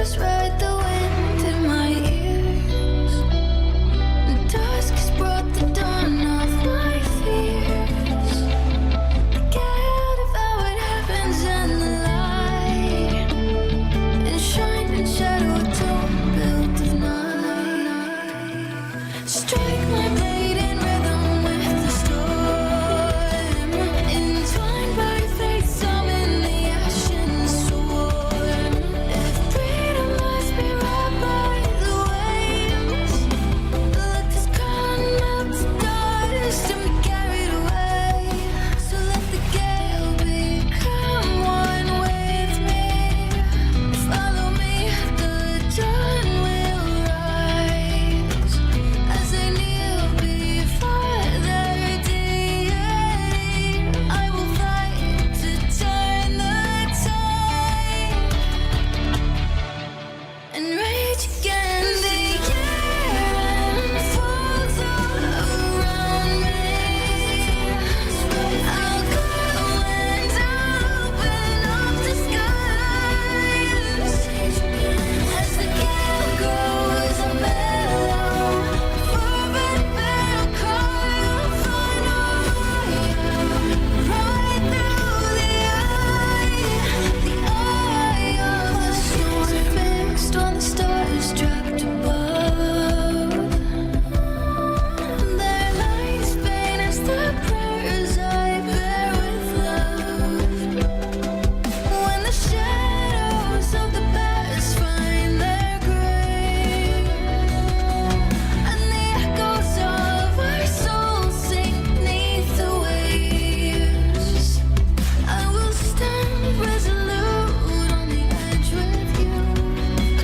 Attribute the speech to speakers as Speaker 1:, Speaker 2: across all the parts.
Speaker 1: whispers ride the wind in my ears. Dusk has brought the dawn of my fears. Get out of how it happens and the light, and shine and shadow a tomb built of night. Strike my blade in rhythm with the storm, entwined by fate, summon the ashen swarm. If freedom must be wrapped by the waves, let this crown melt to dust and be carried away. So let the gale become one with me. Follow me, the dawn will rise as I kneel before their deity. I will fight to turn the tide and rage again. The year falls all around me. I'll go and open up the skies as the gale grows a mellow. For better cry, I'll find a way right through the eye of the storm, fixed on the stars trapped above. Their lights faint as the prayers I bear with love. When the shadows of the past find their grave, and the echoes of our souls sink beneath the waves, I will stand resolute on the edge with you,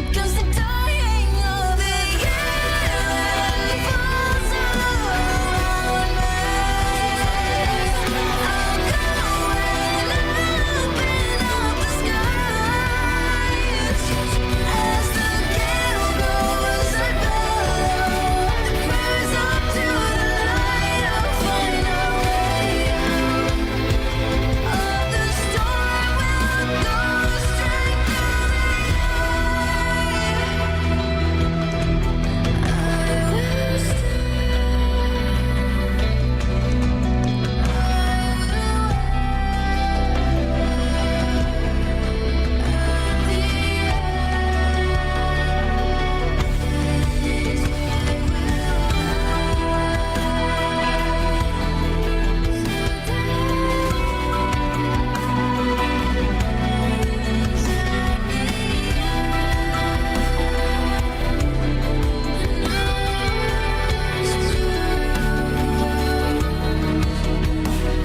Speaker 1: against the dying of the year falls around me. I'll go and open up the skies as the gale grows a bellow. Cries up to the light, I'll find a way out of the storm. Will go straight through the eye. I will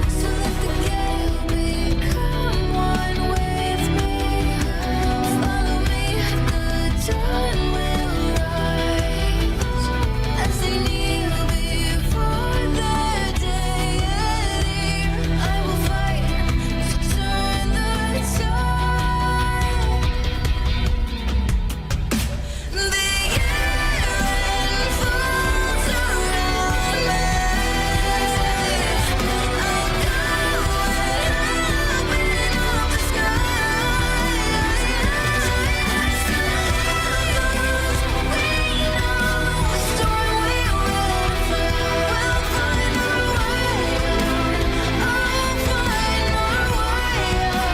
Speaker 1: So let the gale become one with me. Follow me, the dawn will rise as they kneel before their deity. I will fight to turn the tide. The year falls around me. I'll go and open up the skies. We know the storm we will find. We'll find our way out. I'll find our way out.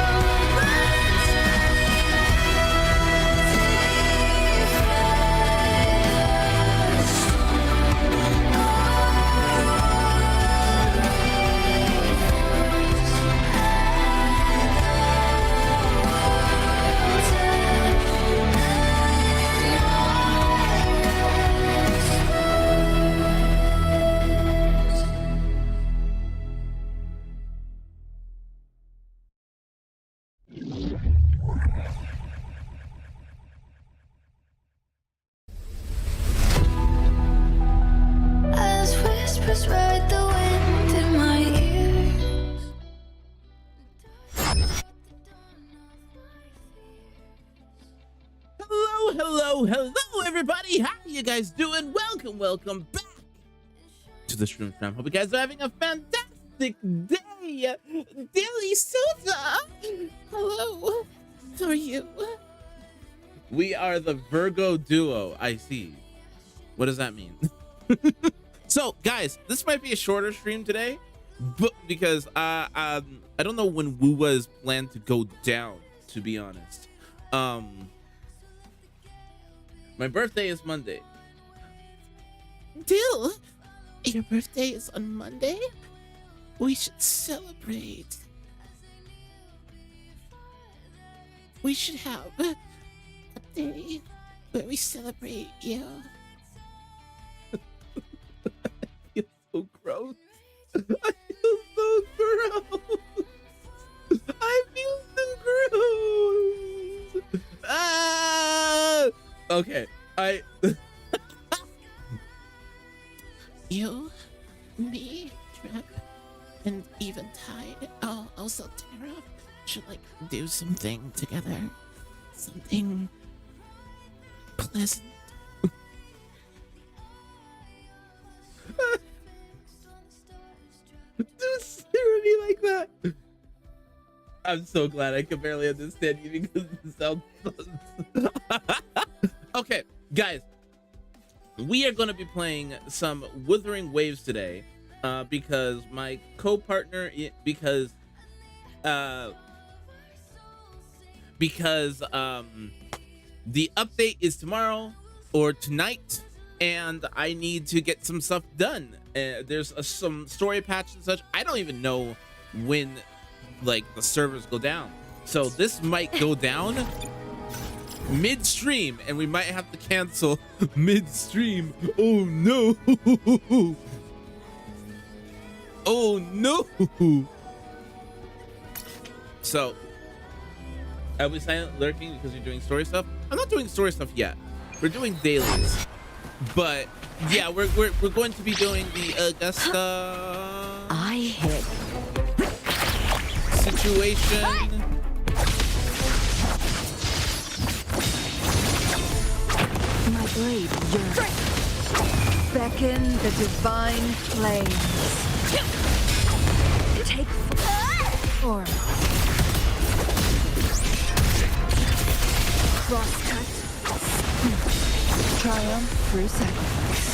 Speaker 1: As whispers ride the wind in my ears.
Speaker 2: Hello, everybody. How are you guys doing? Welcome back to the stream fam. Hope you guys are having a fantastic day. Dilly Soda, hello. How are you? We are the Virgo duo. I see. What does that mean? So, guys, this might be a shorter stream today, but because I don't know when WUWA is planned to go down, to be honest. My birthday is Monday.
Speaker 3: Dill, your birthday is on Monday? We should celebrate. We should have a day where we celebrate you.
Speaker 2: I feel so gross. I feel so gross. I feel so gross. Ah! Okay,
Speaker 3: You, me, Trap, and even Tide, also Tara, should like do something together. Something pleasant.
Speaker 2: Don't stare at me like that. I'm so glad I can barely understand you because it sounds okay, guys. We are going to be playing some Wuthering Waves today because my co-partner, because the update is tomorrow or tonight, and I need to get some stuff done. There's some story patch and such. I don't even know when like the servers go down, so this might go down midstream and we might have to cancel midstream. Oh no. Oh no. So are we silent lurking because you're doing story stuff? I'm not doing story stuff yet. We're doing dailies, but yeah, we're going to be doing the Augusta
Speaker 4: I hit.
Speaker 2: situation.
Speaker 4: My blade yearns. Beckon the divine flames. Take form. Crosscut. Triumph through sacrifice.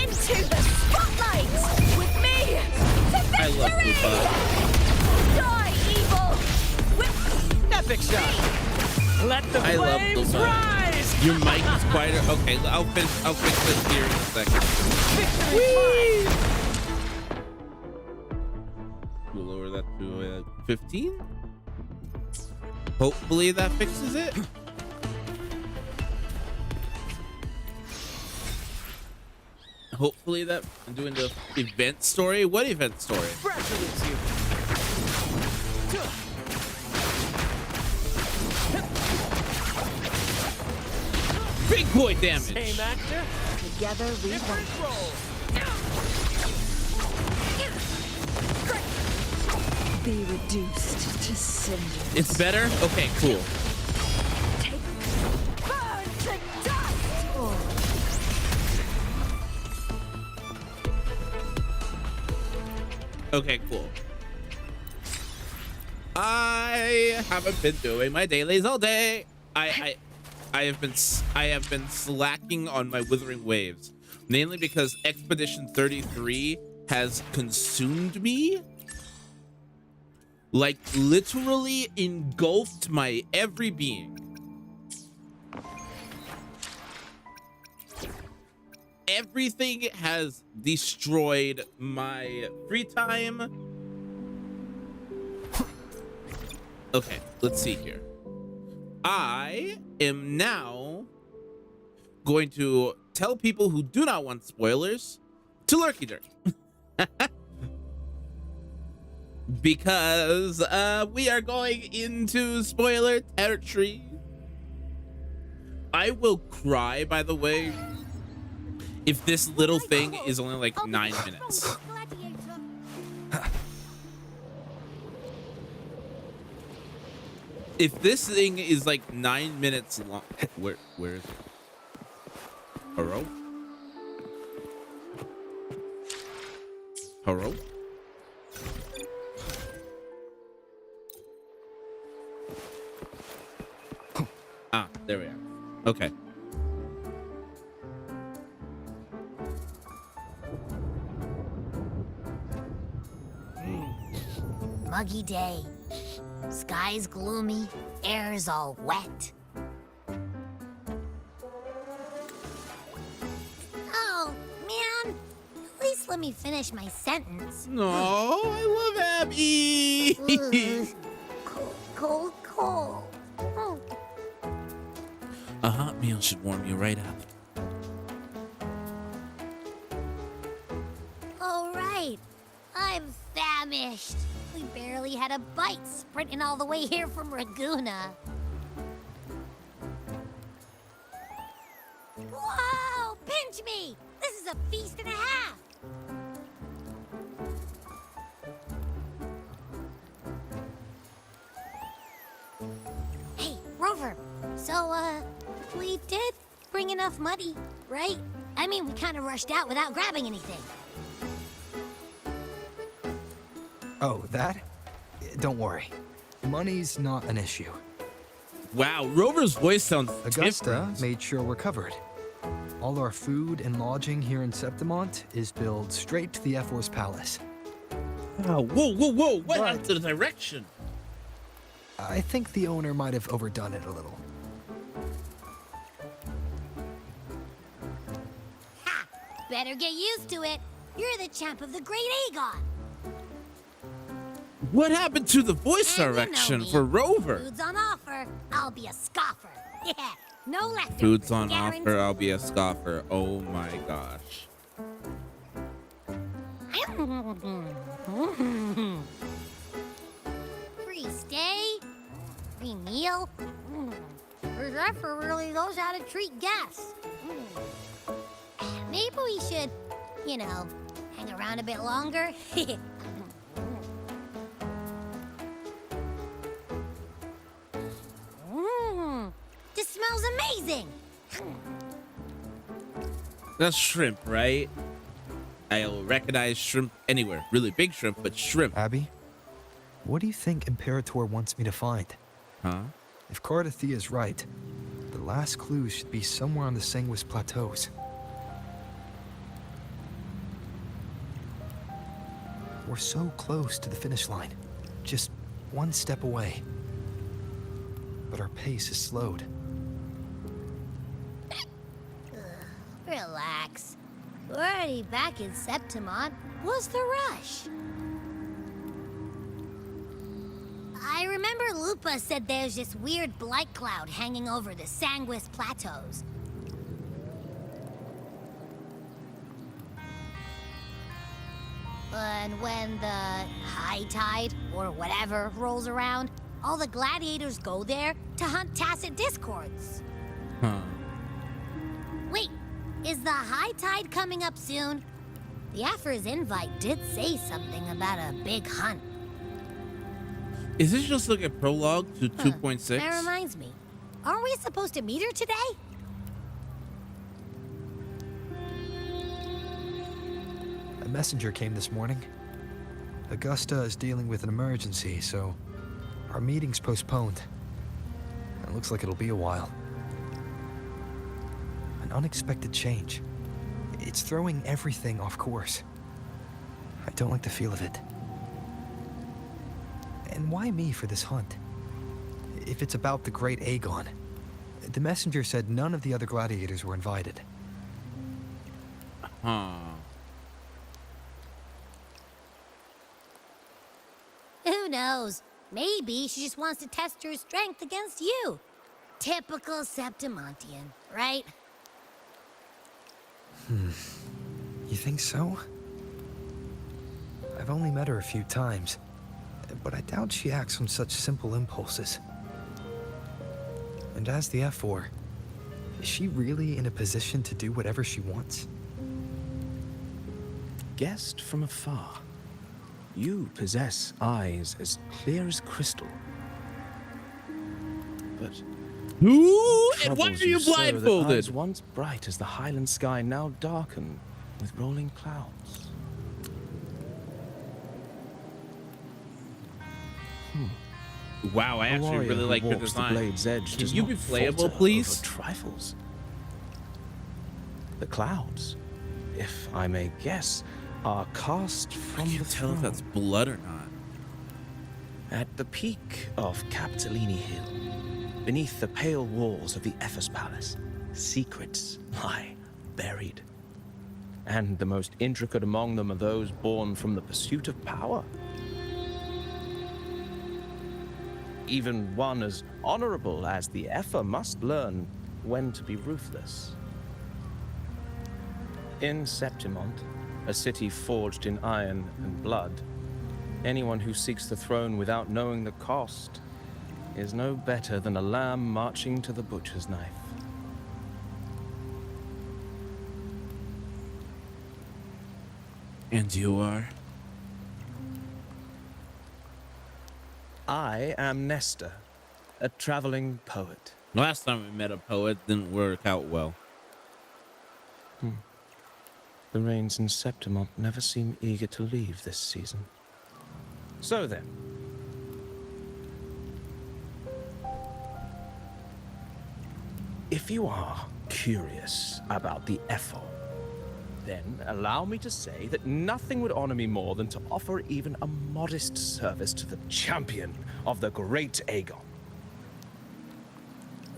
Speaker 4: Into the spotlight with me to victory!
Speaker 2: I love Lupa.
Speaker 4: Die, evil!
Speaker 5: Epic shot. Let the
Speaker 2: I love
Speaker 5: flames
Speaker 2: Lupa.
Speaker 5: rise.
Speaker 2: Your mic is quieter. Okay, I'll fix this here in a second.
Speaker 5: Victory
Speaker 2: We'll lower that to 15. Hopefully that fixes it. Hopefully that I'm doing the event story. What event story?
Speaker 5: Brad salutes you.
Speaker 2: Big boy damage.
Speaker 5: Same actor,
Speaker 4: Together we
Speaker 5: different
Speaker 4: won.
Speaker 5: role.
Speaker 4: Be reduced to cinders.
Speaker 2: It's better? Okay, cool.
Speaker 4: Take burn to dust!
Speaker 2: Okay, cool. I haven't been doing my dailies all day. I have been slacking on my Wuthering Waves, mainly because Expedition 33 has consumed me. Like literally engulfed my every being. Everything has destroyed my free time. Okay, let's see here. I am now going to tell people who do not want spoilers to lurky lurk. Because we are going into spoiler territory. I will cry, by the way, if this little thing is only like 9 minutes. If this thing is like 9 minutes long, where is it? Hello? Hello? Ah, there we are. Okay.
Speaker 4: Muggy day. Sky's gloomy, air's all wet. Oh, man. At least let me finish my sentence.
Speaker 2: No, I love Abby.
Speaker 4: Ugh. Cold, cold, cold. Oh.
Speaker 2: A hot meal should warm you right up.
Speaker 4: All right. I'm famished. We barely had a bite sprinting all the way here from Raguna. Whoa! Pinch me! This is a feast and a half! Hey, Rover. So, we did bring enough money, right? I mean, we kind of rushed out without grabbing anything.
Speaker 6: Oh, that? Don't worry. Money's not an issue.
Speaker 2: Wow, Rover's voice sounds
Speaker 6: Augusta
Speaker 2: different.
Speaker 6: made sure we're covered. All our food and lodging here in Septimont is billed straight to the F4's palace.
Speaker 2: Oh, whoa, whoa, whoa! What
Speaker 6: But-
Speaker 2: happened to the direction?
Speaker 6: I think the owner might have overdone it a little.
Speaker 4: Ha! Better get used to it. You're the champ of the Great Aegon.
Speaker 2: What happened to the voice
Speaker 4: And you know
Speaker 2: direction
Speaker 4: me.
Speaker 2: for Rover?
Speaker 4: Food's on offer. I'll be a scoffer. Yeah, no leftovers.
Speaker 2: Food's on
Speaker 4: guaranteed.
Speaker 2: offer. I'll be a scoffer. Oh my gosh.
Speaker 4: Free stay, free meal. The Zephyr really knows how to treat guests. Maybe we should, you know, hang around a bit longer. This smells amazing.
Speaker 2: That's shrimp, right? I'll recognize shrimp anywhere. Really big shrimp, but shrimp.
Speaker 6: Abby, what do you think Imperator wants me to find?
Speaker 2: Huh?
Speaker 6: If Cardathia is right, the last clues should be somewhere on the Sanguis Plateaus. We're so close to the finish line, just one step away. But our pace is slowed.
Speaker 4: Relax. We're already back in Septimont. What's the rush? I remember Lupa said there's this weird blight cloud hanging over the Sanguis Plateaus. And when the high tide, or whatever, rolls around, all the gladiators go there to hunt tacit discords.
Speaker 2: Huh.
Speaker 4: Wait, is the high tide coming up soon? The Afra's invite did say something about a big hunt.
Speaker 2: Is this just like a prologue to 2.6?
Speaker 4: That reminds me. Aren't we supposed to meet her today?
Speaker 6: A messenger came this morning. Augusta is dealing with an emergency, so our meeting's postponed. It looks like it'll be a while. An unexpected change. It's throwing everything off course. I don't like the feel of it. And why me for this hunt? If it's about the Great Aegon. The messenger said none of the other gladiators were invited.
Speaker 2: Huh.
Speaker 4: Who knows? Maybe she just wants to test her strength against you. Typical Septimontian, right?
Speaker 6: You think so? I've only met her a few times, but I doubt she acts on such simple impulses. And as the F4, is she really in a position to do whatever she wants?
Speaker 7: Guessed from afar, you possess eyes as clear as crystal. But
Speaker 2: Who and
Speaker 7: troubles
Speaker 2: why are you
Speaker 7: so that
Speaker 2: blindfolded?
Speaker 7: eyes once bright as the highland sky now darken with rolling clouds.
Speaker 2: Wow, I
Speaker 7: A
Speaker 2: actually
Speaker 7: warrior
Speaker 2: really
Speaker 7: who
Speaker 2: like your
Speaker 7: walks the
Speaker 2: design.
Speaker 7: blade's edge
Speaker 2: Can
Speaker 7: does
Speaker 2: you
Speaker 7: not
Speaker 2: be playable,
Speaker 7: falter
Speaker 2: please?
Speaker 7: over trifles. The clouds, if I may guess, are cast
Speaker 2: I
Speaker 7: from the
Speaker 2: can't tell if that's
Speaker 7: throne.
Speaker 2: blood or not.
Speaker 7: At the peak of Capitolini Hill, beneath the pale walls of the Ephes Palace, secrets lie buried. And the most intricate among them are those born from the pursuit of power. Even one as honorable as the Epher must learn when to be ruthless. In Septimont, a city forged in iron and blood, anyone who seeks the throne without knowing the cost is no better than a lamb marching to the butcher's knife.
Speaker 2: And you are?
Speaker 7: I am Nestor, a traveling poet.
Speaker 2: Last time we met a poet didn't work out well.
Speaker 7: The rains in Septimont never seem eager to leave this season. So then, if you are curious about the Epher, then allow me to say that nothing would honor me more than to offer even a modest service to the champion of the great Aegon.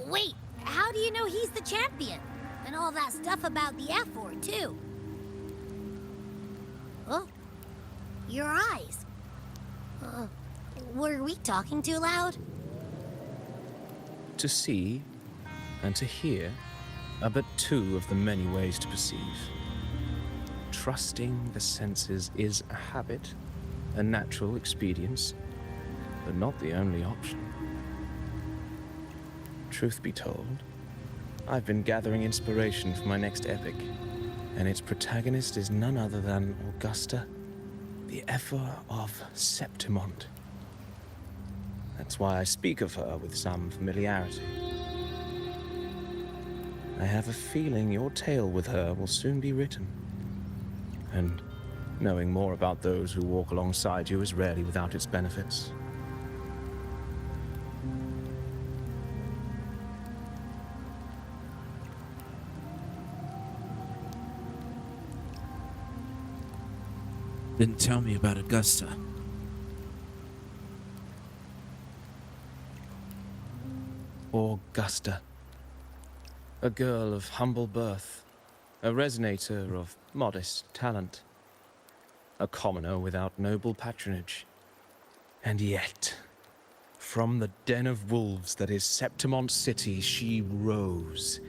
Speaker 4: Wait, how do you know he's the champion? And all that stuff about the F-Word, too. Oh, your eyes. Were we talking too loud?
Speaker 7: To see and to hear are but two of the many ways to perceive. Trusting the senses is a habit, a natural expedience, but not the only option. Truth be told, I've been gathering inspiration for my next epic, and its protagonist is none other than Augusta, the Epher of Septimont. That's why I speak of her with some familiarity. I have a feeling your tale with her will soon be written. And knowing more about those who walk alongside you is rarely without its benefits.
Speaker 2: Didn't tell me about Augusta.
Speaker 7: Augusta. A girl of humble birth, a resonator of modest talent, a commoner without noble patronage. And yet, from the den of wolves that is Septimont City, she rose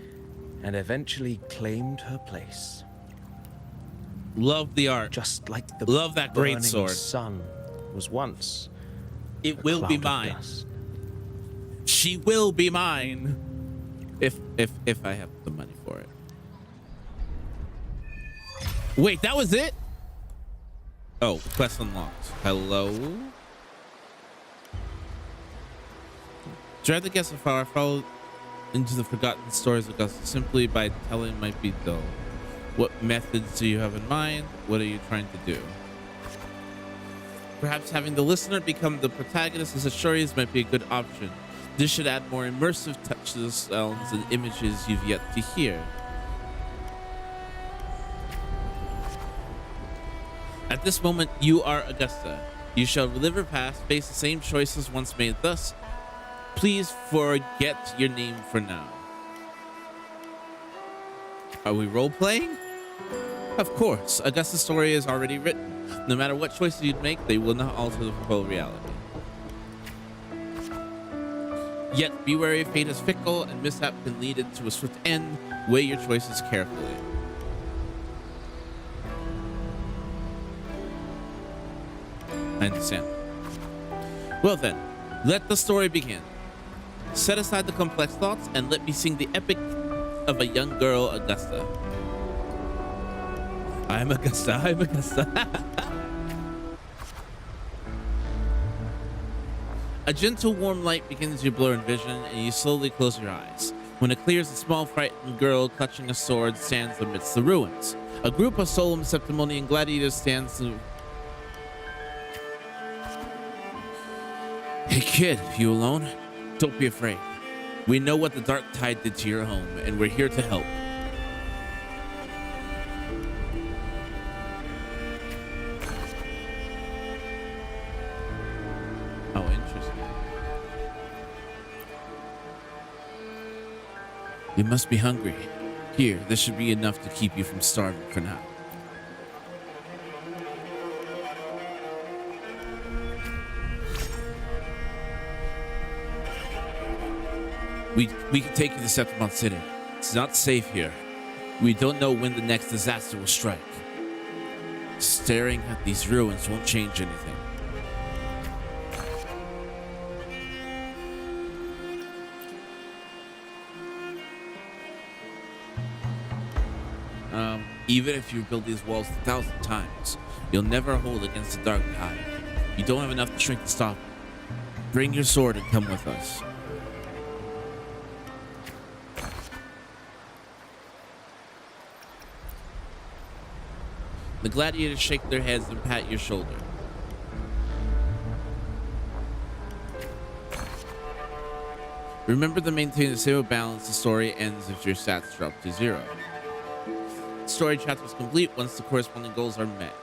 Speaker 7: and eventually claimed her place.
Speaker 2: Love the art.
Speaker 7: Just like the
Speaker 2: Love that great
Speaker 7: burning
Speaker 2: sword.
Speaker 7: sun was once
Speaker 2: It
Speaker 7: a
Speaker 2: will be
Speaker 7: cloud of
Speaker 2: mine.
Speaker 7: dust.
Speaker 2: She will be mine. If I have the money for it. Wait, that was it? Oh, quest unlocked. Hello? Try to guess if I fall into the forgotten stories of Augusta simply by telling might be dull. What methods do you have in mind? What are you trying to do? Perhaps having the listener become the protagonist of such stories might be a good option. This should add more immersive touch to the sounds and images you've yet to hear. At this moment, you are Augusta. You shall relive her past, face the same choices once made. Thus, please forget your name for now. Are we role-playing? Of course, Augusta's story is already written. No matter what choices you'd make, they will not alter the full reality. Yet, be wary, fate is fickle, and mishap can lead it to a swift end. Weigh your choices carefully. I understand. Well then, let the story begin. Set aside the complex thoughts and let me sing the epic of a young girl, Augusta. I'm Augusta, I'm Augusta. A gentle warm light begins to blur in vision and you slowly close your eyes. When it clears, a small frightened girl clutching a sword stands amidst the ruins. A group of solemn Septimonian gladiators stands Hey kid, you alone? Don't be afraid. We know what the dark tide did to your home, and we're here to help. Oh, interesting. You must be hungry. Here, this should be enough to keep you from starving for now. We can take you to Septimont City. It's not safe here. We don't know when the next disaster will strike. Staring at these ruins won't change anything. Even if you build these walls 1,000 times, you'll never hold against the dark tide. You don't have enough strength to stop it. Bring your sword and come with us. The gladiators shake their heads and pat your shoulder. Remember to maintain a stable balance. The story ends if your stats drop to 0. The story chapter is complete once the corresponding goals are met.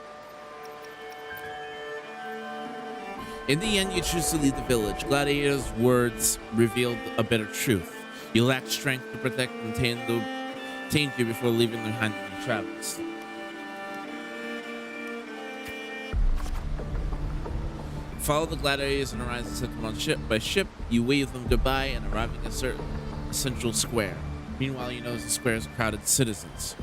Speaker 2: In the end, you choose to leave the village. Gladiator's words revealed a bitter truth. You lack strength to protect and tame you before leaving behind your travels. Follow the gladiators and arrive and set them on ship. By ship, you wave them goodbye and arriving at a central square. Meanwhile, you notice the square is crowded with citizens.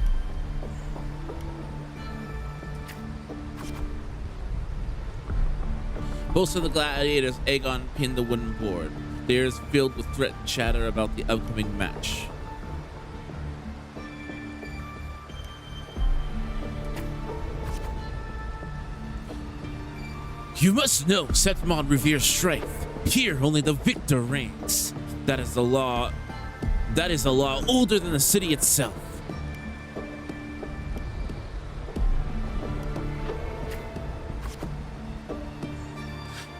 Speaker 2: Most of the gladiators egg on pin the wooden board. The air is filled with threat and chatter about the upcoming match. You must know, Septimon reveres strength. Here, only the victor reigns. That is a law older than the city itself.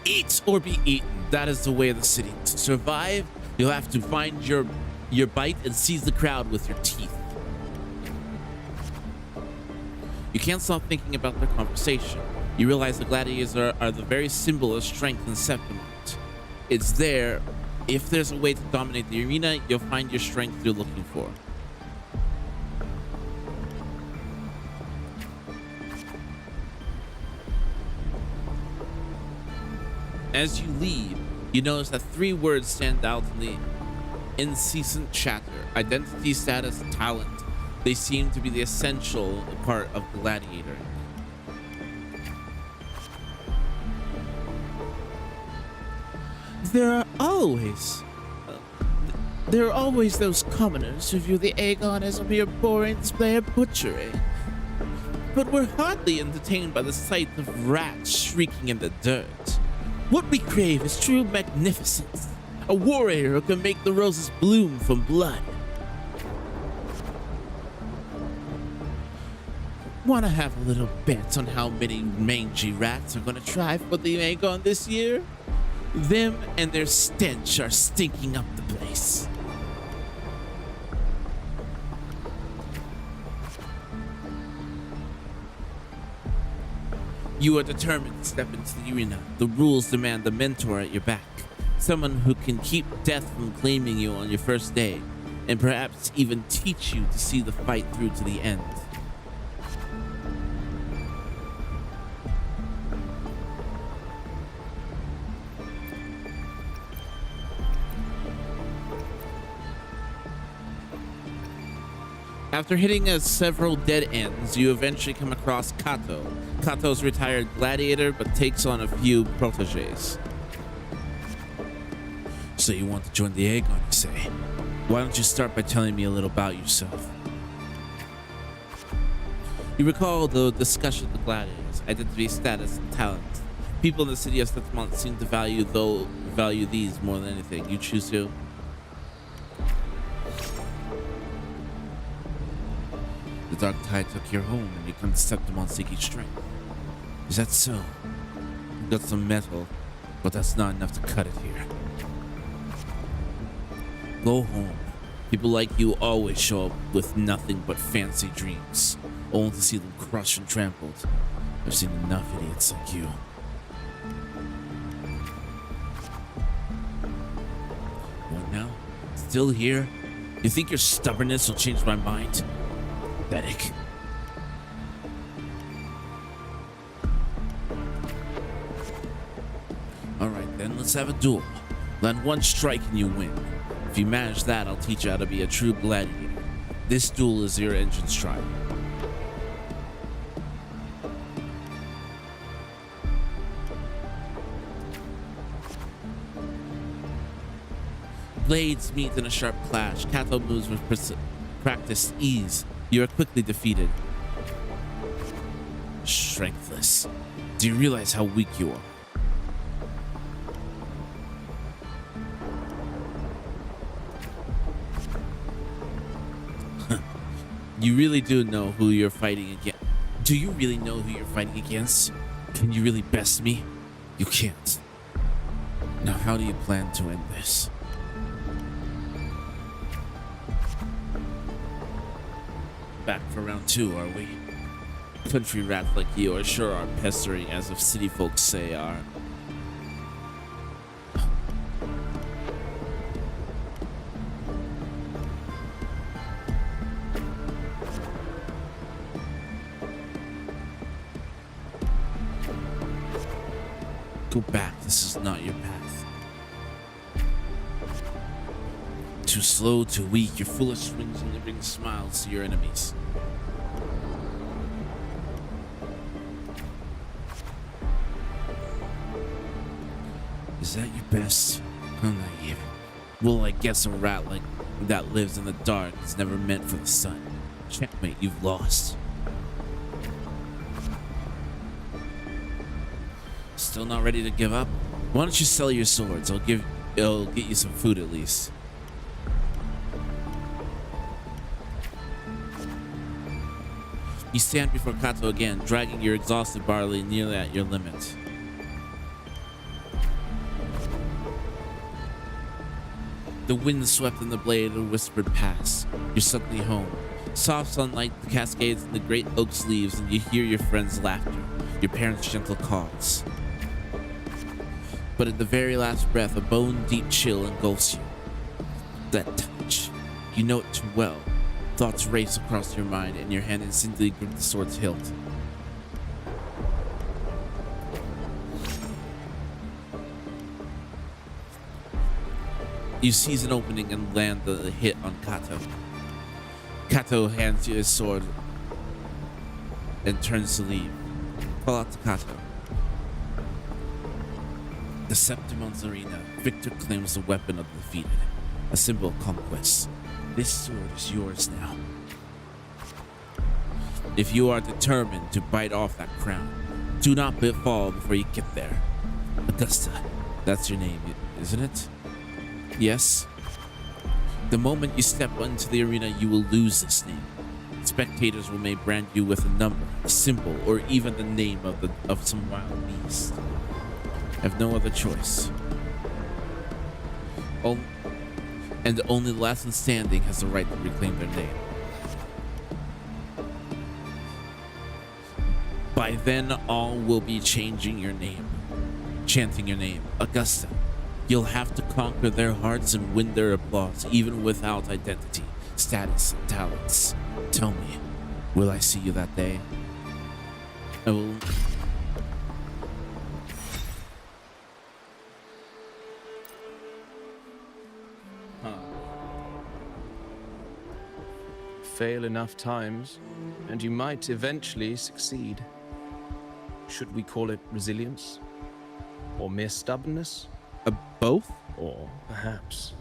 Speaker 2: Eat or be eaten. That is the way of the city. To survive, you'll have to find your bite and seize the crowd with your teeth. You can't stop thinking about their conversation. You realize the gladiators are the very symbol of strength in Septimont. It's there. If there's a way to dominate the arena, you'll find your strength you're looking for. As you leave, you notice that 3 words stand out in the incessant chatter: identity, status, talent. They seem to be the essential part of gladiator.
Speaker 3: There are always those commoners who view the Aegon as a mere boring display of butchery.
Speaker 2: But we're hardly entertained by the sight of rats shrieking in the dirt. What we crave is true magnificence. A warrior who can make the roses bloom from blood.
Speaker 3: Want to have a little bet on how many mangy rats are going to try for the Aegon this year? Them and their stench are stinking up the place.
Speaker 2: You are determined to step into the arena. The rules demand a mentor at your back. Someone who can keep death from claiming you on your first day, and perhaps even teach you to see the fight through to the end. After hitting several dead ends, you eventually come across Kato. Kato's a retired gladiator, but takes on a few proteges.
Speaker 3: So you want to join the Aegon, you say? Why don't you start by telling me a little about yourself?
Speaker 2: You recall the discussion of the gladiators, identity, status, and talent. People in the city of Septimont seem to value these more than anything. You choose to.
Speaker 3: The dark tide took your home and you come to Septimont seeking strength. Is that so?
Speaker 2: You've got some metal.
Speaker 3: but that's not enough to cut it here. Go home. People like you always show up with nothing but fancy dreams, only to see them crushed and trampled. I've seen enough idiots like you. What now? Still here? You think your stubbornness will change my mind? Pathetic. Alright then, let's have a duel. Land one strike and you win. If you manage that, I'll teach you how to be a true gladiator. This duel is your entrance trial. Blades meet in a sharp clash. Kato moves with practiced ease. You are quickly defeated. Strengthless. Do you realize how weak you are? You really do know who you're fighting against. Do you really know who you're fighting against? Can you really best me? You can't. Now, how do you plan to end this? Back for round 2, are we? Country rats like you are sure are pestering, as if city folks say are. Go back, this is not your path. Too slow, too weak, your foolish swings only bring smiles to your enemies. Is that your best? How naive. Well, I guess a rat like that lives in the dark is never meant for the sun. Checkmate, you've lost. Still not ready to give up? Why don't you sell your swords? It'll get you some food at least. You stand before Kato again, dragging your exhausted barley nearly at your limit. The wind swept in the blade and whispered past. You're suddenly home. Soft sunlight cascades in the great oak's leaves, and you hear your friends' laughter, your parents' gentle calls. But at the very last breath, a bone-deep chill engulfs you. That touch. You know it too well. Thoughts race across your mind, and your hand instantly grips the sword's hilt. You seize an opening and land the hit on Kato. Kato hands you his sword and turns to leave. Call out to Kato. The Septimon's arena, victor claims the weapon of the defeated, a symbol of conquest. This sword is yours now. If you are determined to bite off that crown, do not fall before you get there. Augusta, that's your name, isn't it? Yes? The moment you step into the arena, you will lose this name. Spectators may brand you with a number, a symbol, or even the name of some wild beast. Have no other choice. And only the last one standing has the right to reclaim their name. By then, all will be changing your name, chanting your name, Augusta. You'll have to conquer their hearts and win their applause, even without identity, status, and talents. Tell me, will I see you that day? I will.
Speaker 7: Fail enough times, and you might eventually succeed. Should we call it resilience? Or mere stubbornness?
Speaker 2: Both?
Speaker 7: Or perhaps,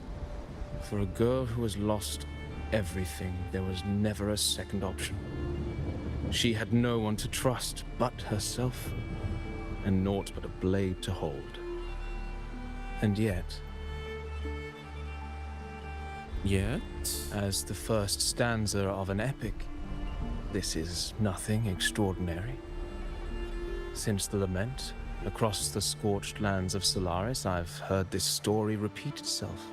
Speaker 7: for a girl who has lost everything, there was never a second option. She had no one to trust but herself, and naught but a blade to hold. And yet, as the first stanza of an epic, this is nothing extraordinary. Since the lament, Across the scorched lands of Solaris, I've heard this story repeat itself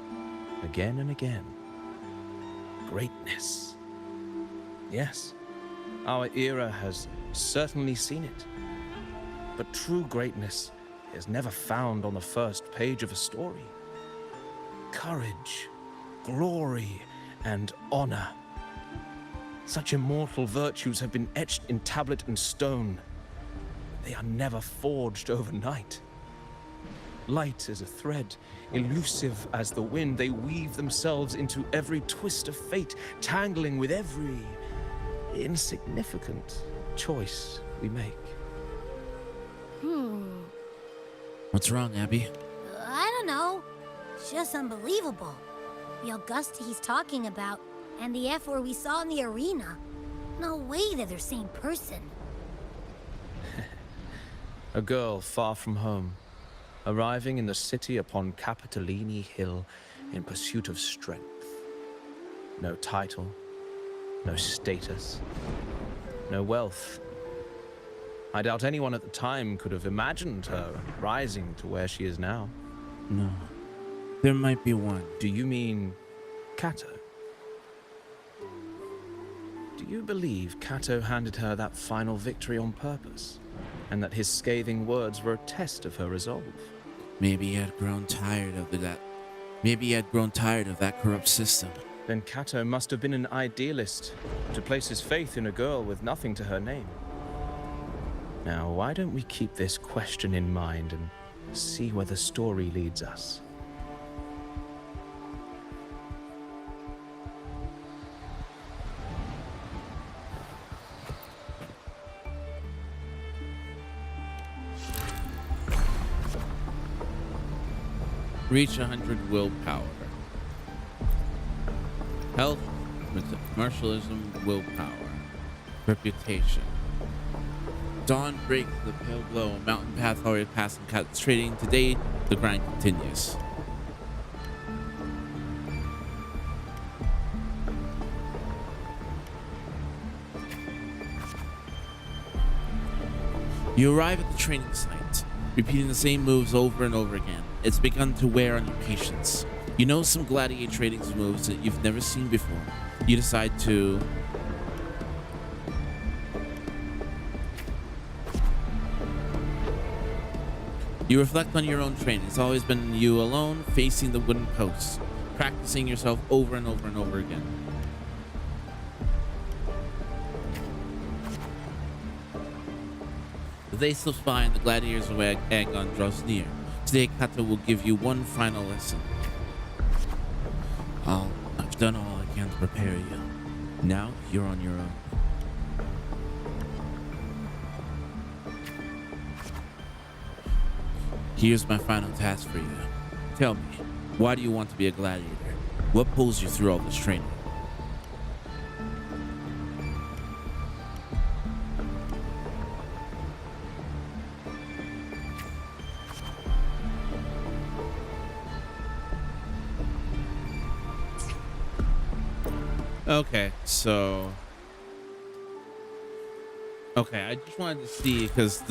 Speaker 7: again and again. Greatness. Yes, our era has certainly seen it. But true greatness is never found on the first page of a story. Courage, glory, and honor. Such immortal virtues have been etched in tablet and stone. They are never forged overnight. Light as a thread, elusive as the wind, they weave themselves into every twist of fate, tangling with every insignificant choice we make.
Speaker 3: What's wrong, Abby?
Speaker 4: I don't know. It's just unbelievable. The Augusta he's talking about, and the F-word we saw in the arena. No way they're the same person.
Speaker 7: A girl far from home, arriving in the city upon Capitolini Hill in pursuit of strength. No title, no status, no wealth. I doubt anyone at the time could have imagined her rising to where she is now.
Speaker 3: No. There might be one.
Speaker 7: Do you mean Kato? Do you believe Kato handed her that final victory on purpose? And that his scathing words were a test of her resolve?
Speaker 3: Maybe he had grown tired of that. Maybe he had grown tired of that corrupt system.
Speaker 7: Then Kato must have been an idealist, to place his faith in a girl with nothing to her name. Now, why don't we keep this question in mind and see where the story leads us?
Speaker 3: Reach 100 willpower. Health, commercialism, willpower. Reputation. Dawn breaks the pale glow, mountain path already passing cats trading. Today, the grind continues. You arrive at the training site, repeating the same moves over and over again. It's begun to wear on your patience. You know some gladiator trading moves that you've never seen before. You decide to You reflect on your own training. It's always been you alone, facing the wooden posts, practicing yourself over and over and over again. The day slips by and the gladiators of Agon draws near. Today, Kato will give you one final lesson. I've done all I can to prepare you. Now, you're on your own. Here's my final task for you. Tell me, why do you want to be a gladiator? What pulls you through all this training? Okay, so... Okay, I just wanted to see, because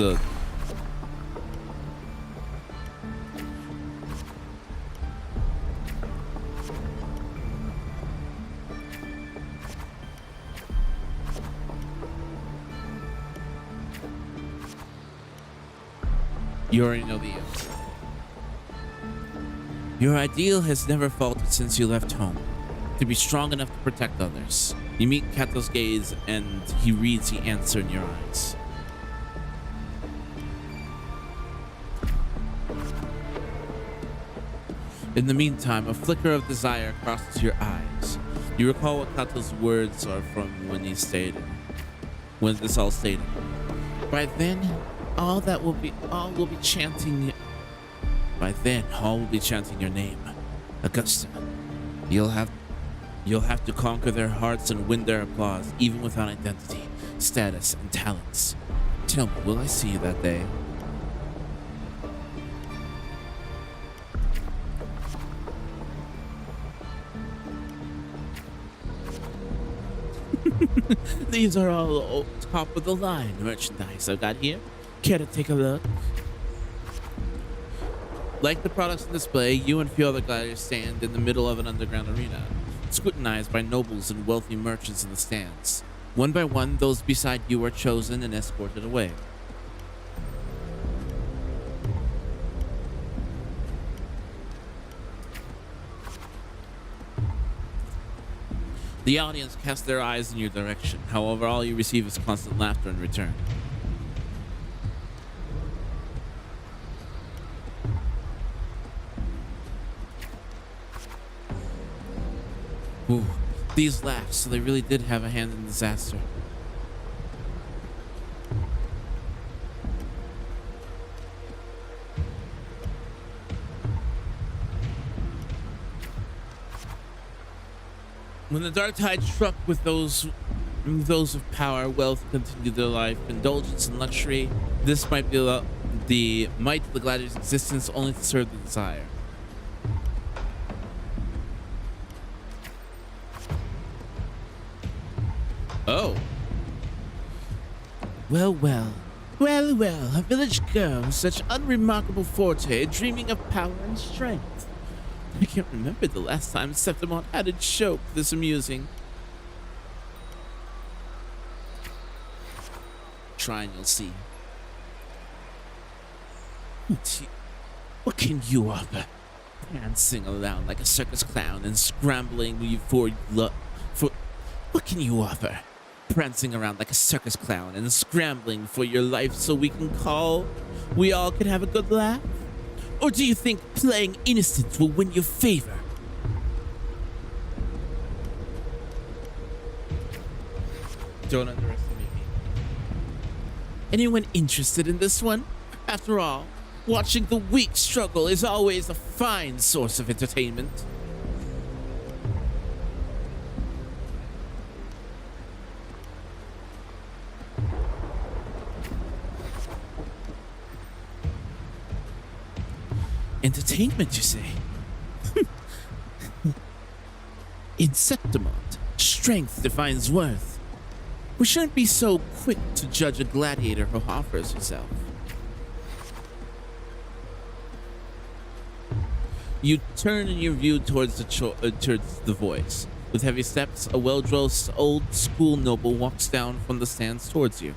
Speaker 3: you already know the answer. Your ideal has never faltered since you left home. To be strong enough to protect others. You meet Kato's gaze and he reads the answer in your eyes. In the meantime, a flicker of desire crosses your eyes. You recall what Kato's words are from when this all stated. By then, all will be chanting your name. Augusta. You'll have to conquer their hearts and win their applause, even without identity, status, and talents. Tell me, will I see you that day? These are all top of the line merchandise I've got here. Care to take a look? Like the products on display, you and a few other gladiators stand in the middle of an underground arena, scrutinized by nobles and wealthy merchants in the stands. One by one, those beside you are chosen and escorted away. The audience cast their eyes in your direction. However, all you receive is constant laughter in return. Ooh, these laughs, so they really did have a hand in the disaster. When the dark tide struck with those of power, wealth continued their life, indulgence and luxury, this might be the might of the gladiator's existence only to serve the desire. Oh. Well, a village girl with such unremarkable forte, dreaming of power and strength. I can't remember the last time Septimont had a joke this amusing. Try and you'll see. What can you offer? Dancing around like a circus clown and scrambling for what can you offer? Prancing around like a circus clown and scrambling for your life so we all can have a good laugh? Or do you think playing innocent will win your favor? Don't underestimate me. Anyone interested in this one? After all, watching the weak struggle is always a fine source of entertainment. Entertainment, you say? In Septimont, strength defines worth. We shouldn't be so quick to judge a gladiator who offers herself. You turn in your view towards the voice. With heavy steps, a well-dressed old-school noble walks down from the stands towards you.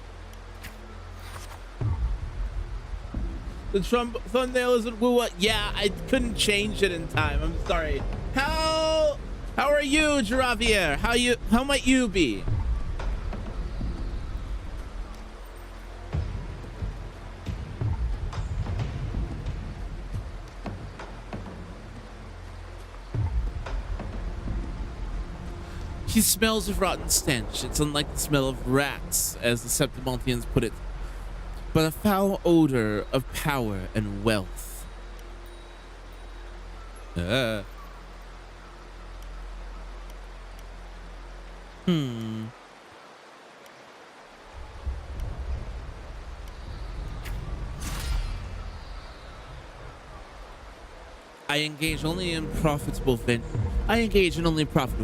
Speaker 3: The thumbnail isn't WUWA. Yeah, I couldn't change it in time. I'm sorry. How are you, Jaravier? How might you be? He smells of rotten stench. It's unlike the smell of rats, as the Septimontians put it, but a foul odor of power and wealth. I engage in only profitable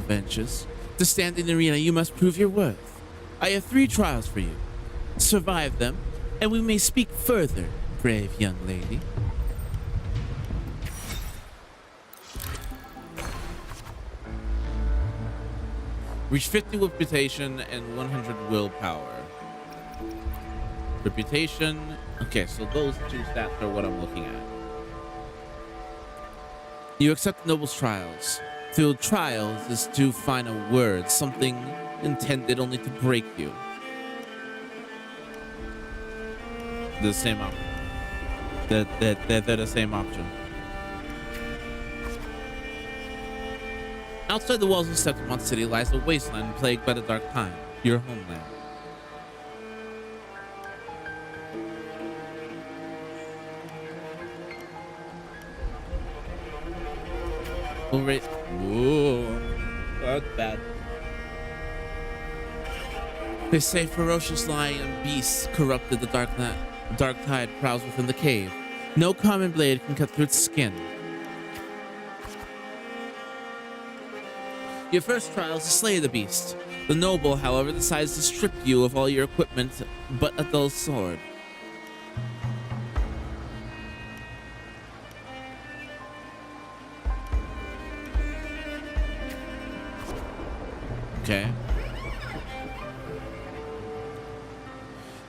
Speaker 3: ventures. To stand in the arena, you must prove your worth. I have 3 trials for you. Survive them, and we may speak further, brave young lady. Reach 50 reputation and 100 willpower. Reputation. Okay, so those 2 stats are what I'm looking at. You accept the noble's trials. To trials is to find a word, something intended only to break you. The same option. They're the same option. Outside the walls of Septimont City lies a wasteland plagued by the Dark Time, your homeland. Alright. Whoa. That's bad. They say ferocious lion beasts corrupted the dark tide prowls within the cave. No common blade can cut through its skin. Your first trial is to slay the beast. The noble, however, decides to strip you of all your equipment but a dull sword.
Speaker 2: Okay.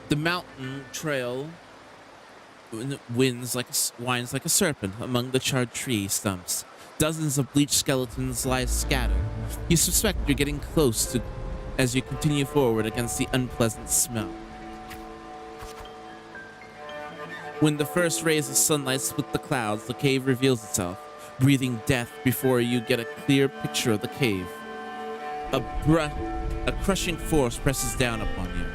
Speaker 2: The mountain trail winds winds like a serpent among the charred tree stumps. Dozens of bleached skeletons lie scattered. You suspect you're getting close to as you continue forward against the unpleasant smell. When the first rays of sunlight split the clouds, the cave reveals itself, breathing death before you get a clear picture of the cave. A crushing force presses down upon you.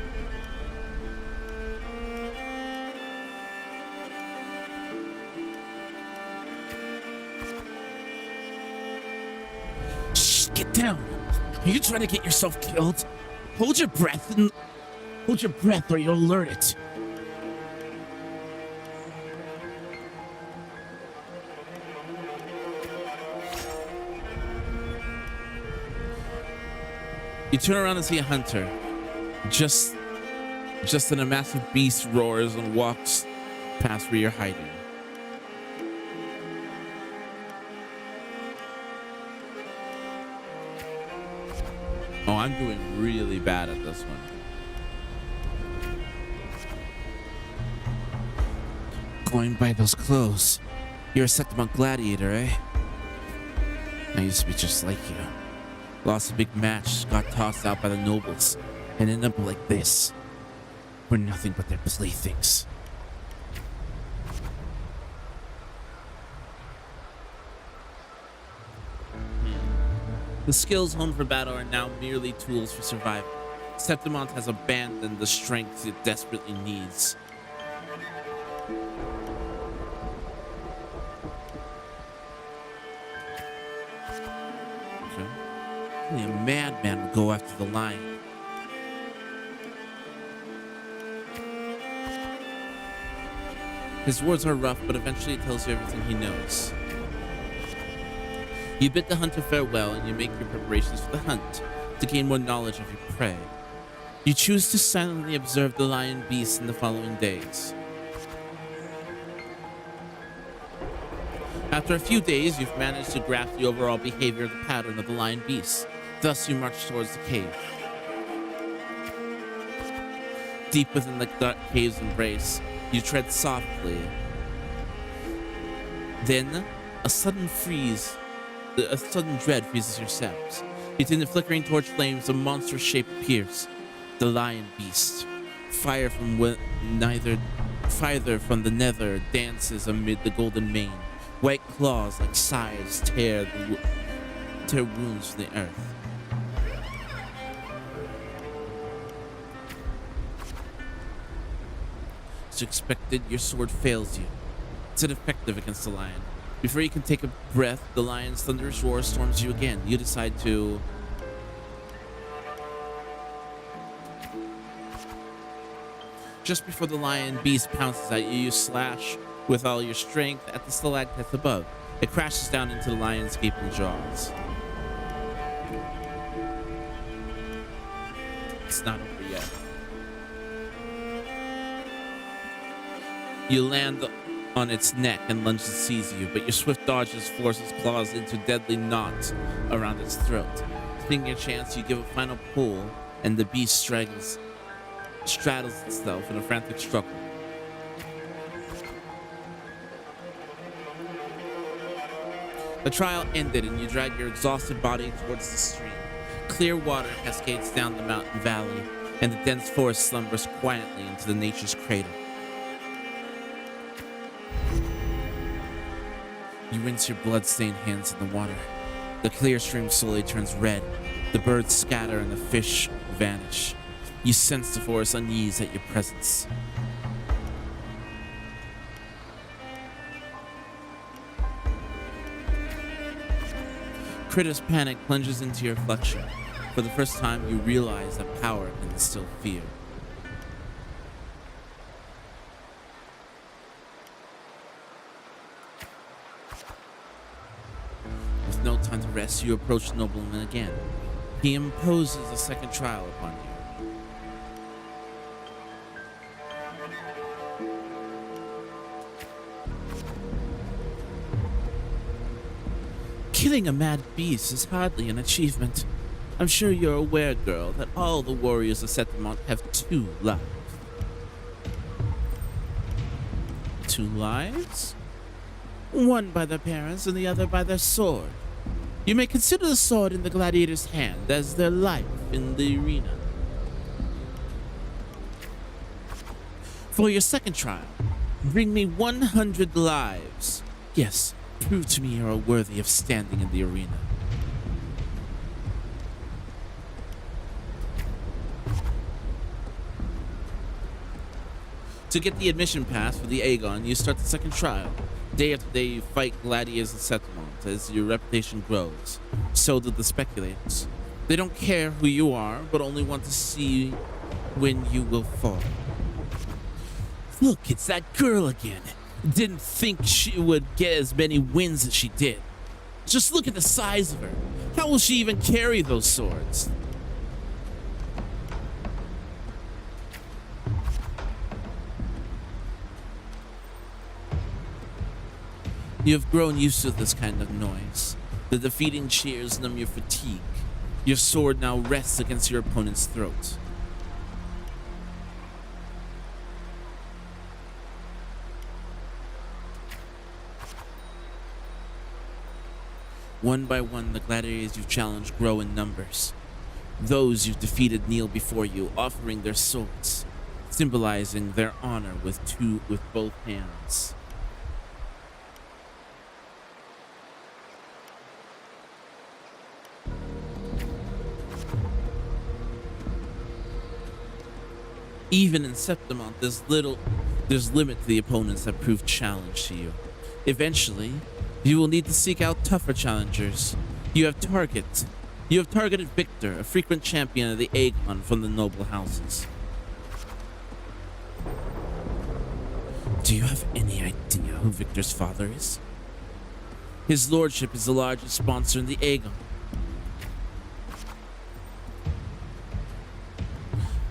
Speaker 2: Shh, get down. Are you trying to get yourself killed? Hold your breath or you'll alert it. You turn around and see a hunter. Just then a massive beast roars and walks past where you're hiding. Oh, I'm doing really bad at this one. Going by those clothes, you're a Septimont gladiator, eh? I used to be just like you. Lost a big match, got tossed out by the nobles, and ended up like this. We're nothing but their playthings. The skills honed for battle are now merely tools for survival. Septimont has abandoned the strength it desperately needs. Okay. Only a madman would go after the lion. His words are rough, but eventually he tells you everything he knows. You bid the hunter farewell and you make your preparations for the hunt to gain more knowledge of your prey. You choose to silently observe the lion beast in the following days. After a few days, you've managed to grasp the overall behavior of the pattern of the lion beast. Thus, you march towards the cave. Deep within the dark cave's embrace, you tread softly. Then, a sudden dread freezes your steps. Between the flickering torch flames, a monstrous shape appears. The lion beast. Fire from the nether dances amid the golden mane. White claws like scythes tear wounds from the earth. As expected, your sword fails you. It's ineffective against the lion. Before you can take a breath, the lion's thunderous roar storms you again. You decide to... Just before the lion beast pounces at you, you slash with all your strength at the stalactite above. It crashes down into the lion's gaping jaws. It's not over yet. You land on its neck and lunges to seize you, but your swift dodges force its claws into deadly knots around its throat. Taking your chance, you give a final pull, and the beast straddles itself in a frantic struggle. The trial ended, and you drag your exhausted body towards the stream. Clear water cascades down the mountain valley, and the dense forest slumbers quietly into the nature's cradle. You rinse your blood-stained hands in the water. The clear stream slowly turns red. The birds scatter and the fish vanish. You sense the forest unease at your presence. Critter's panic plunges into your reflection. For the first time, you realize that power can instill fear. With no time to rest, you approach the nobleman again. He imposes a second trial upon you. Killing a mad beast is hardly an achievement.
Speaker 3: I'm sure you're aware, girl, that all the warriors of Settlement have 2 lives. 2 lives? One by their parents and the other by their sword. You may consider the sword in the gladiator's hand as their life in the arena. For your second trial, bring me 100 lives. Yes, prove to me you are worthy of standing in the arena. To get the admission pass for the Aegon, you start the second trial. Day after day, you fight gladiators and settlements as your reputation grows. So do the speculators. They don't care who you are, but only want to see when you will fall. Look, it's that girl again. Didn't think she would get as many wins as she did. Just look at the size of her. How will she even carry those swords? You have grown used to this kind of noise. The defeating cheers numb your fatigue. Your sword now rests against your opponent's throat. One by one, the gladiators you've challenged grow in numbers. Those you've defeated kneel before you, offering their swords, symbolizing their honor with both hands. Even in Septimont, there's limit to the opponents that prove challenge to you. Eventually, you will need to seek out tougher challengers. You have targeted Victor, a frequent champion of the Aegon from the noble houses. Do you have any idea who Victor's father is? His lordship is the largest sponsor in the Aegon.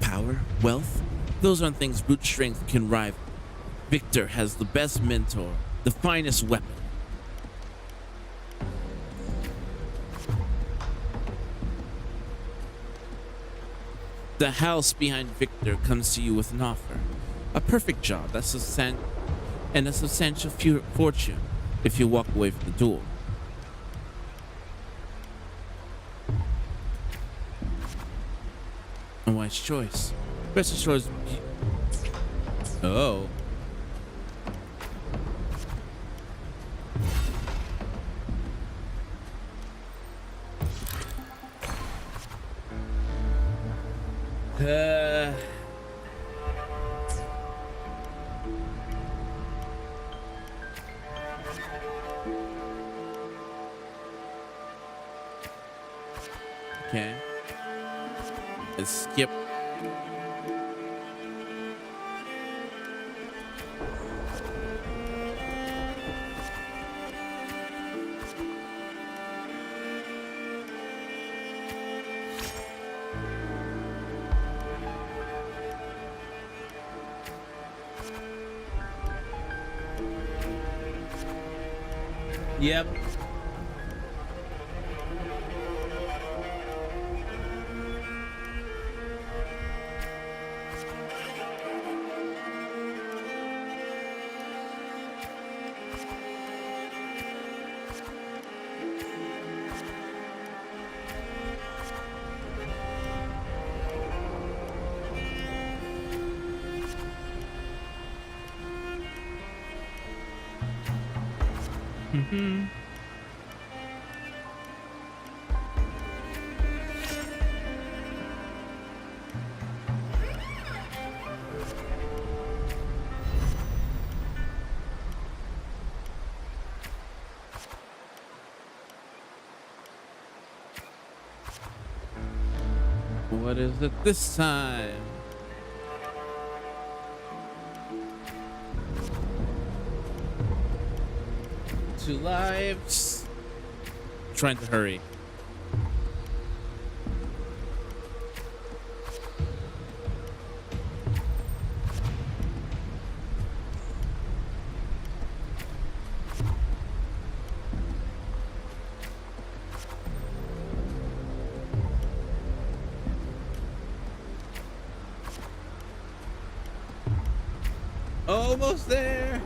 Speaker 3: Power, wealth, those aren't things brute strength can rival. Victor has the best mentor, the finest weapon. The house behind Victor comes to you with an offer. A perfect job and a substantial fortune if you walk away from the duel. A wise choice. Rest assured. Oh. Okay. Let's skip. Yep. What is it this time? Two lives. Trying to hurry.
Speaker 2: Almost there.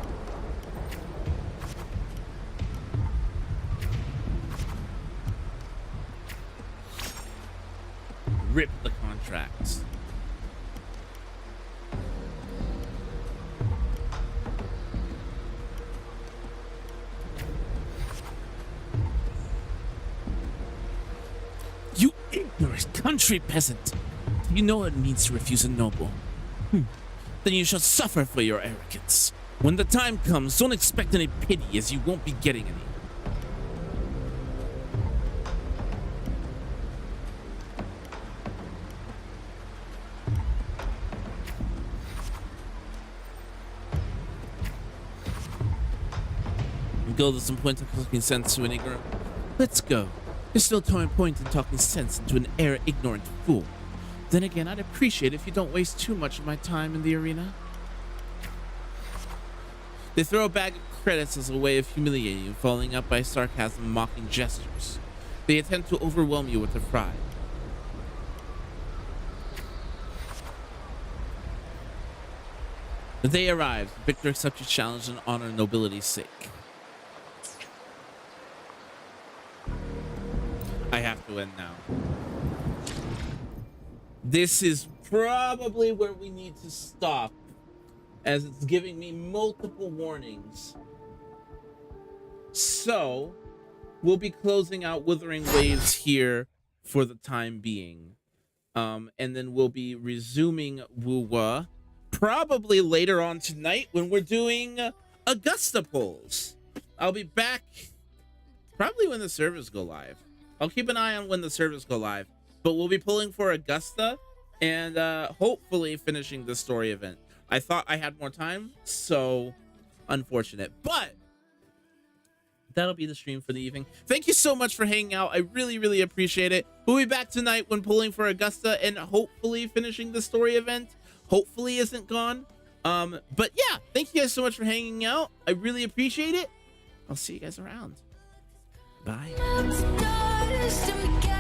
Speaker 2: Rip the contracts.
Speaker 3: You ignorant country peasant! Do you know what it means to refuse a noble? Then you shall suffer for your arrogance. When the time comes, don't expect any pity, as you won't be getting any. Go, there's some point in talking sense to an ignorant. Let's go. There's no point in talking sense into an ignorant fool. Then again, I'd appreciate if you don't waste too much of my time in the arena.
Speaker 2: They throw a bag of credits as a way of humiliating you, following up by sarcasm and mocking gestures. They attempt to overwhelm you with their pride. The day arrives. Victor accepts your challenge and honor nobility's sake. I have to end now. This is probably where we need to stop, as it's giving me multiple warnings. So, we'll be closing out Wuthering Waves here for the time being. And then we'll be resuming WUWA probably later on tonight when we're doing Augusta polls. I'll be back probably when the servers go live. I'll keep an eye on when the servers go live, but we'll be pulling for Augusta and hopefully finishing the story event. I thought I had more time, so unfortunate, but that'll be the stream for the evening. Thank you so much for hanging out. I really appreciate it. We'll be back tonight when pulling for Augusta and hopefully finishing the story event. Hopefully isn't gone. But yeah, thank you guys so much for hanging out. I really appreciate it. I'll see you guys around. Bye.
Speaker 1: Stars to